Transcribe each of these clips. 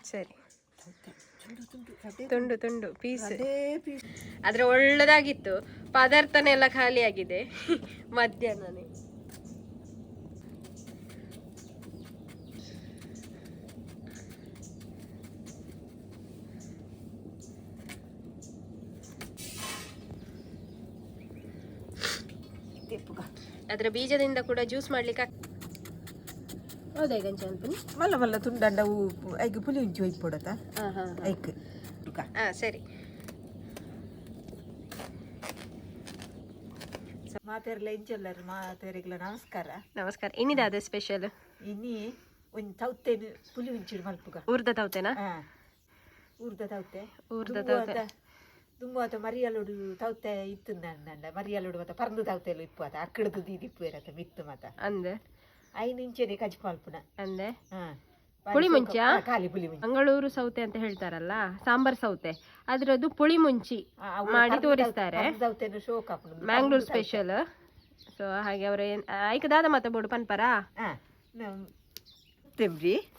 ಸರಿ, ತುಂಡು ತುಂಡು ಪೀಸ್. ಆದ್ರೆ ಒಳ್ಳೆದಾಗಿತ್ತು. ಪದಾರ್ಥನೆಲ್ಲ ಖಾಲಿ ಆಗಿದೆ ಮಧ್ಯಾಹ್ನನೇ. ಅದರ ಬೀಜದಿಂದ ಕೂಡ ಜ್ಯೂಸ್ ಮಾಡ್ಲಿಕ್ಕೆ ಹೌದಾ ಗಂಜ ಅಲ್ಪನಿ ಮಲ್ಲ ಮಲ್ಲ ತುಂಡಂಡ ಐಕ್ ಪುಲಿ ಉಂಚಿ ಒಯ್ದು ಕೊಡತ್ತ ಐಕ್ ಸರಿ. ಮಾತೆರ್ಲ ಇಂಚೆಲ್ಲರು ಮಾತೆರಿಗ್ಲ ನಮಸ್ಕಾರ. ನಮಸ್ಕಾರ. ಇನ್ನಿದ ಅದ ಸ್ಪೆಷಲ್ ಇನ್ನಿ ಒಂದು ತೌತೇನು ಪುಲಿ ಉಂಚಿಡು ಮಲ್ಪುಗ ಊರ್ದ ತೌತೇನಾ? ಊರ್ದ ತೌತೆ ತುಂಬ ಮರಿಯಲುಡು ತೌತೆ ಇತ್ತು ನಂಡ ಮರಿಯಲುಡು ಮತ್ತೆ ಪರ್ದು ತೌತೆಲು ಇಪ್ಪು ಆತ ಅಕ್ಕಡದು ದೀದಿಪ್ಪು ಇರತ್ತ ಮಿತ್ತು ಮತ ಅಂದೆ ಐದು ಇಂಚೆನೆ ಕಜಿ ಮಲ್ಪುನ ಅಂದೆ. ಪುಳಿ ಮುಂಚ ಖಾಲಿ ಪುಳಿ ಮುಂಚಿ ಮಂಗಳೂರು ಸೌತೆ ಅಂತ ಹೇಳ್ತಾರಲ್ಲ, ಸಾಂಬಾರ್ ಸೌತೆ, ಅದ್ರದ್ದು ಪುಳಿ ಮುಂಚಿ ಮಾಡಿ ತೋರಿಸ್ತಾರೆ. ಮ್ಯಾಂಗ್ಳೂರ್ ಸ್ಪೆಷಲ್. ಸೊ ಹಾಗೆ ಅವ್ರ ಐಕದಾದ ಮತ್ತೆ ಬೋಡು ಪನ್ಪರ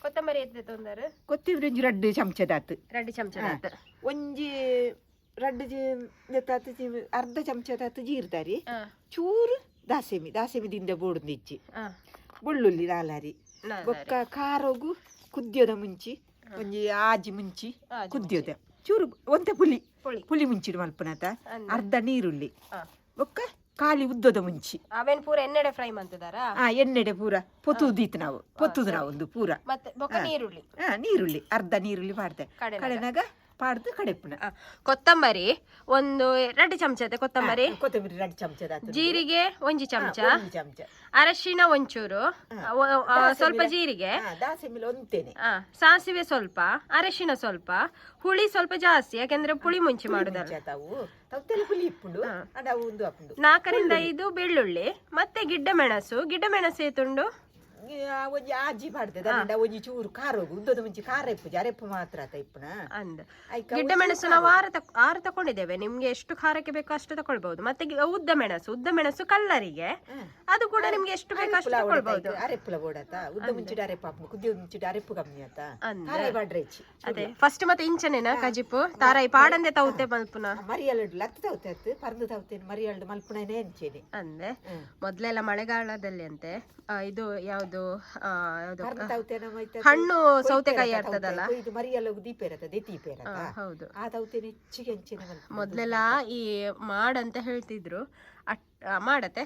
ಕೊತ್ತಂಬರಿ ಎತ್ತೆ ತೊಂದರೆ ಕೊತ್ತಿಬ್ರಿ ಒಂಜಿ 2 ಚಮಚದಾತು 2 ಚಮಚದಾತು ಒಂಜಿ 2 ಅರ್ಧ ಚಮಚದಾತು ಜೀರ್ದಾರಿ ಚೂರು ದಾಸೆಮಿದಿಂದ ಬೋಡು ಇಚ್ಚಿ ಬೆಳ್ಳುಳ್ಳಿ ನಾಲಾರಿ ಬೊಕ್ಕ ಖಾರೋಗು ಕುದ್ಯೋದ ಮುಂಚಿ ಒಂಜಿ ಆಜಿ ಮುಂಚಿ ಕುದ್ಯೋದ ಚೂರು ಒಂತೆ ಪುಳಿ ಮುಂಚಿಡು ಮಲ್ಪನತ ಅರ್ಧ ನೀರುಳ್ಳಿ ಬೊಕ್ಕ ಖಾಲಿ ಉದ್ದದ ಮುಂಚಿ ಅವೇನ್ ಪೂರ ಎಣ್ಣೆಡೆ ಫ್ರೈ ಮಾಡ್ತಿದಾರ? ಎಣ್ಣೆಡೆ ಪೂರ ಪೊತ್ತುದಿತ್ತು ನಾವು ಒಂದು ಪೂರ ಮತ್ತೆ ಬೊಕ್ಕ ನೀರುಳ್ಳಿ ಅರ್ಧ ನೀರುಳ್ಳಿ ಪಾಡ್ತೆ ಕಡೆನಾಗ ಪಾಡ್ದು ಕಡೆಪುನ ಕೊತ್ತಂಬರಿ ಒಂದು 2 ಚಮಚ ಕೊತ್ತಂಬರಿ 2 ಚಮಚದ ಜೀರಿಗೆ 1 ಚಮಚ ಅರಶಿನ ಒಂಚೂರು ಸ್ವಲ್ಪ ಜೀರಿಗೆ ಸಾಸಿವೆ ಸ್ವಲ್ಪ ಅರಶಿನ ಸ್ವಲ್ಪ ಹುಳಿ ಸ್ವಲ್ಪ ಜಾಸ್ತಿ, ಯಾಕಂದ್ರೆ ಪುಳಿ ಮುಂಚಿ ಮಾಡುದಲ್ಲ. 4 5 ಬೆಳ್ಳುಳ್ಳಿ ಮತ್ತೆ ಗಿಡ್ಡ ಮೆಣಸು ತುಂಡು ಒಂಜಿ ಆಜಿ ಪಾಡ್ದೆ ಒಂಜಿ ಚೂರು ಖಾರ ಉದ್ದದ ಮುಂಚೆ ಖಾರ ಇಪ್ಪು ಅರೆಪ್ಪು ಮಾತ್ರ ಇಪ್ಪುನ ಅಂದ. ಗಿಡ್ಡ ಮೆಣಸು ನಾವು 6 ತಕೊಂಡಿದ್ದೇವೆ. ನಿಮ್ಗೆ ಎಷ್ಟು ಖಾರಕ್ಕೆ ಬೇಕೋ ಅಷ್ಟು ತಕೊಳ್ಬಹುದು. ಮತ್ತೆ ಉದ್ದ ಮೆಣಸು ಕಲ್ಲರಿಗೆ, ಅದು ಕೂಡ ನಿಮ್ಗೆ ಎಷ್ಟು ಬೇಕೋ ಅಷ್ಟು ತಕೊಳ್ಬಹುದು. ಅರೆಪ್ಪುಲ ಬೋಡತ ಉದ್ದ ಮುಂಚಿಡ ಅರೆಪ್ಪು ಹಾಕ್ನು ಕುದಿಯೋದು ಮುಂಚಿಡ ಅರೆಪ್ಪು ಕಮ್ಮಿ ಆತ ಅದೇ ಫಸ್ಟ್ ಮತ್ತೆ ಇಂಚನೇನ ಕಜಿಪು ತಾರಾಯಿ ಪಾಡಂದೆ ತೌತೆ ಮಲ್ಪುನ ಮರಿಯಲ್ಡು ಲತ್ತು ತೌತೆ ಪರ್ದು ತೌತೇನೆ ಮರಿಯಲ್ಡು ಮಲ್ಪುನೇ ಎಂಚೇನೆ ಅಂದೆ. ಮೊದ್ಲೆಲ್ಲ ಮಳೆಗಾಲದಲ್ಲಿ ಅಂತೆ ಇದು ಯಾವ್ದು ಹಣ್ಣು ಸೌತೆಕಾಯಿ ಇರ್ತದಲ್ಲ, ಹೌದು ಮೊದ್ಲೆಲ್ಲ ಈ ಮಾಡಂತ ಹೇಳ್ತಿದ್ರು. ಮಾಡತ್ತೆ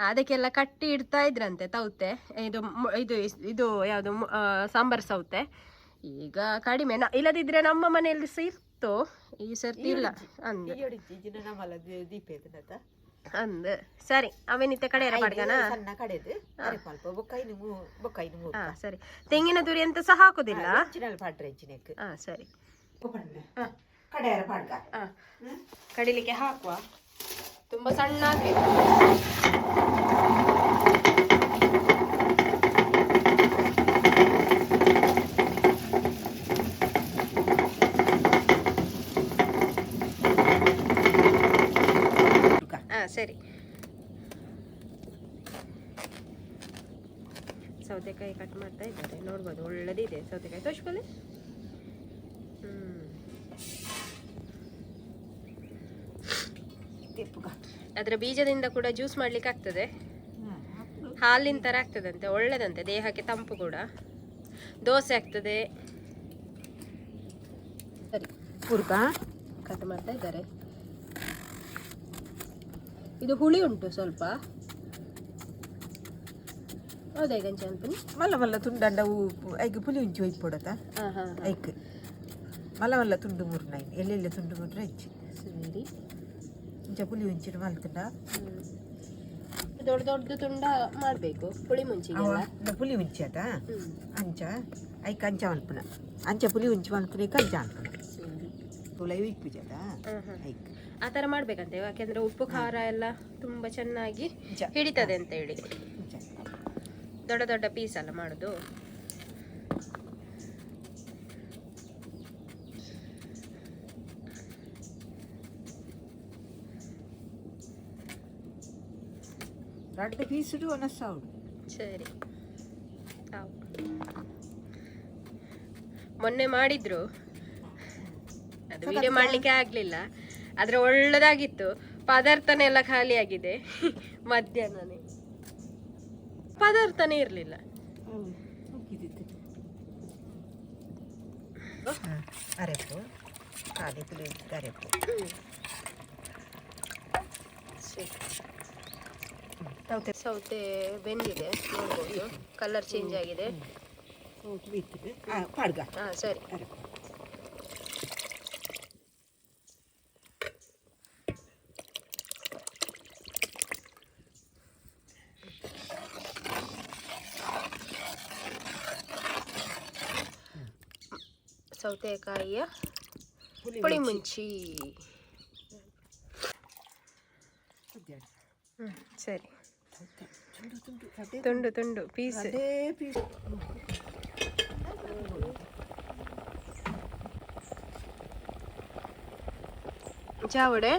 ಅದಕ್ಕೆಲ್ಲ ಕಟ್ಟಿ ಇಡ್ತಾ ಇದ್ರಂತೆ ತೌತೆ. ಇದು ಯಾವ್ದು ಸಾಂಬಾರ್ ಸೌತೆ. ಈಗ ಕಡಿಮೆ, ಇಲ್ಲದಿದ್ರೆ ನಮ್ಮ ಮನೆಯಲ್ಲಿ ಇತ್ತು, ಈ ಸರ್ತಿ ಇಲ್ಲ ಅಂದ. ಸರಿ ಅವೇನಿತ್ತೆ ಕಡೆಯರ ಪಾಡ್ಗನ ಸರಿ. ತೆಂಗಿನ ತುರಿ ಅಂತ ಸಹ ಹಾಕುದಿಲ್ಲ. ಸರಿ ಕಡಿಲಿಕ್ಕೆ ಹಾಕುವ. ತುಂಬಾ ಸಣ್ಣ ಆಗ್ಬೇಕು. ಸರಿ ಸೌತೆಕಾಯಿ ಕಟ್ ಮಾಡ್ತಾ ಇದ್ದಾರೆ, ನೋಡ್ಬೋದು. ಒಳ್ಳೆದಿದೆ ಸೌತೆಕಾಯಿ. ತೋರಿಸ್ಕೊಳ್ಳಿ. ಅದರ ಬೀಜದಿಂದ ಕೂಡ ಜ್ಯೂಸ್ ಮಾಡ್ಲಿಕ್ಕೆ ಆಗ್ತದೆ. ಹಾಲಿನ ತರ ಆಗ್ತದಂತೆ, ಒಳ್ಳೆದಂತೆ, ದೇಹಕ್ಕೆ ತಂಪು ಕೂಡ. ದೋಸೆ ಆಗ್ತದೆ. ಸರಿ ಕಟ್ ಮಾಡ್ತಾ ಇದ್ದಾರೆ. ಇದು ಹುಳಿ ಉಂಟು ಸ್ವಲ್ಪ. ಹೌದಾ ಗಂಜ ಅಲ್ಪನಿ ಮಲ್ಲ ತುಂಡಂಡ ಐಕ್ ಪುಲಿ ಉಂಚಿ ಒಯ್ದು ಕೊಡತ್ತ ಐಕ್ ಮಲ್ಲ ತುಂಡು ಮೂರ್ನ ಎಲ್ಲೆಲ್ಲ ತುಂಡು ಮೂರ್ನ ಹೆಚ್ಚು ಸರಿ. ಇಂಚ ಪುಲಿ ಉಂಚಿನ ಮಲ್ತಂಡ ದೊಡ್ಡ ತುಂಡ ಮಾಡ್ಬೇಕು. ಪುಳಿ ಮುಂಚಿಗೆ ಪುಲಿ ಮುಂಚಿ ಆತ ಅಂಚ ಐಕ್ ಅಂಚ ಮಲ್ಪನ ಅಂಚ ಪುಲಿ ಉಂಚಿ ಮಲ್ಪನ ಐಕ್ ಅಂಚ ಮಲ್ಪನ ಇಕ್ಕಿಜಾತ ಐಕ್ ಆ ಥರ ಮಾಡ್ಬೇಕಂತೆ, ಯಾಕೆಂದ್ರೆ ಉಪ್ಪು ಖಾರ ಎಲ್ಲ ತುಂಬಾ ಚೆನ್ನಾಗಿ ಹಿಡಿತದೆ ಅಂತ ಹೇಳಿ. ದೊಡ್ಡ ಪೀಸ್ ಅಲ್ಲ ಮಾಡುದು. ಪೀಸ್ ಸರಿ ಮೊನ್ನೆ ಮಾಡಿದ್ರು, ಅದು ವಿಡಿಯೋ ಮಾಡ್ಲಿಕ್ಕೆ ಆಗ್ಲಿಲ್ಲ. ಆದ್ರೆ ಒಳ್ಳೆದಾಗಿತ್ತು. ಪದಾರ್ಥನೆಲ್ಲ ಖಾಲಿ ಆಗಿದೆ ಮಧ್ಯಾಹ್ನನೇ ಪದಾರ್ಥನೇ ಇರ್ಲಿಲ್ಲ. ಅರೆಪ್ಪು ಖಾಲಿ ಅರೆಪ್ಪು ಸೌತೆ ಬೆಂದಿದೆ, ನೋಡ್ಬೋದು ಕಲರ್ ಚೇಂಜ್ ಆಗಿದೆ. ಹಾ ಸರಿ. ಸೌತೆಕಾಯಿಯ ಪುಳಿ ಮುಂಚಿ. ಸರಿ, ತುಂಡು ತುಂಡು ಪೀಸ್. ಜಾವಡೆ.